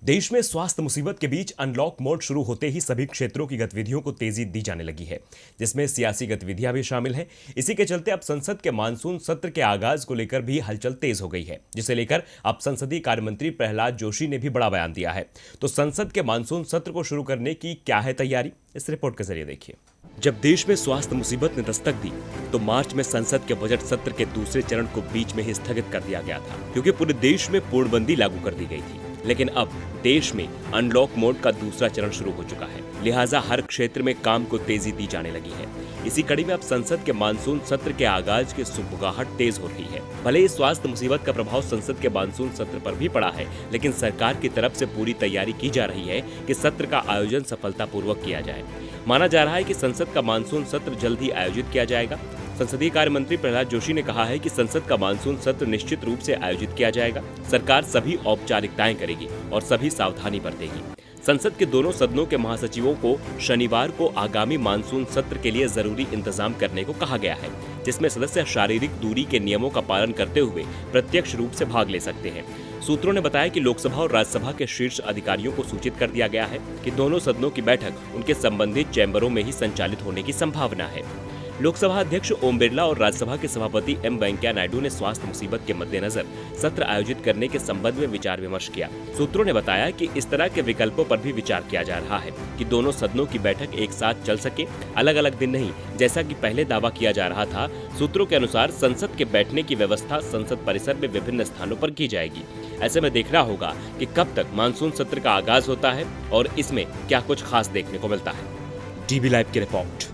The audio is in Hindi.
देश में स्वास्थ्य मुसीबत के बीच अनलॉक मोड शुरू होते ही सभी क्षेत्रों की गतिविधियों को तेजी दी जाने लगी है, जिसमें सियासी गतिविधियां भी शामिल हैं। इसी के चलते अब संसद के मानसून सत्र के आगाज को लेकर भी हलचल तेज हो गई है, जिसे लेकर अब संसदीय कार्य मंत्री प्रहलाद जोशी ने भी बड़ा बयान दिया है। तो संसद के मानसून सत्र को शुरू करने की क्या है तैयारी, इस रिपोर्ट के जरिए देखिए। जब देश में स्वास्थ्य मुसीबत ने दस्तक दी तो मार्च में संसद के बजट सत्र के दूसरे चरण को बीच में ही स्थगित कर दिया गया था, क्योंकि पूरे देश में पूर्णबंदी लागू कर दी गई थी। लेकिन अब देश में अनलॉक मोड का दूसरा चरण शुरू हो चुका है, लिहाजा हर क्षेत्र में काम को तेजी दी जाने लगी है। इसी कड़ी में अब संसद के मानसून सत्र के आगाज की सुगबुगाहट तेज हो रही है। भले ही स्वास्थ्य मुसीबत का प्रभाव संसद के मानसून सत्र पर भी पड़ा है, लेकिन सरकार की तरफ से पूरी तैयारी की जा रही है कि सत्र का आयोजन सफलतापूर्वक किया जाए। माना जा रहा है कि संसद का मानसून सत्र जल्द ही आयोजित किया जाएगा। संसदीय कार्य मंत्री प्रहलाद जोशी ने कहा है कि संसद का मानसून सत्र निश्चित रूप से आयोजित किया जाएगा। सरकार सभी औपचारिकताएं करेगी और सभी सावधानी बरतेगी। संसद के दोनों सदनों के महासचिवों को शनिवार को आगामी मानसून सत्र के लिए जरूरी इंतजाम करने को कहा गया है, जिसमें सदस्य शारीरिक दूरी के नियमों का पालन करते हुए प्रत्यक्ष रूप से भाग ले सकते हैं। सूत्रों ने बताया कि लोकसभा और राज्यसभा के शीर्ष अधिकारियों को सूचित कर दिया गया है कि दोनों सदनों की बैठक उनके संबंधित चैम्बरों में ही संचालित होने की संभावना है। लोकसभा अध्यक्ष ओम बिरला और राज्यसभा के सभापति एम वेंकैया नायडू ने स्वास्थ्य मुसीबत के मद्देनजर सत्र आयोजित करने के संबंध में विचार विमर्श किया। सूत्रों ने बताया कि इस तरह के विकल्पों पर भी विचार किया जा रहा है कि दोनों सदनों की बैठक एक साथ चल सके, अलग अलग दिन नहीं, जैसा कि पहले दावा किया जा रहा था। सूत्रों के अनुसार संसद के बैठने की व्यवस्था संसद परिसर में विभिन्न स्थानों पर की जाएगी। ऐसे में देखना होगा कि कब तक मानसून सत्र का आगाज होता है और इसमें क्या कुछ खास देखने को मिलता है। डीबी लाइव की रिपोर्ट।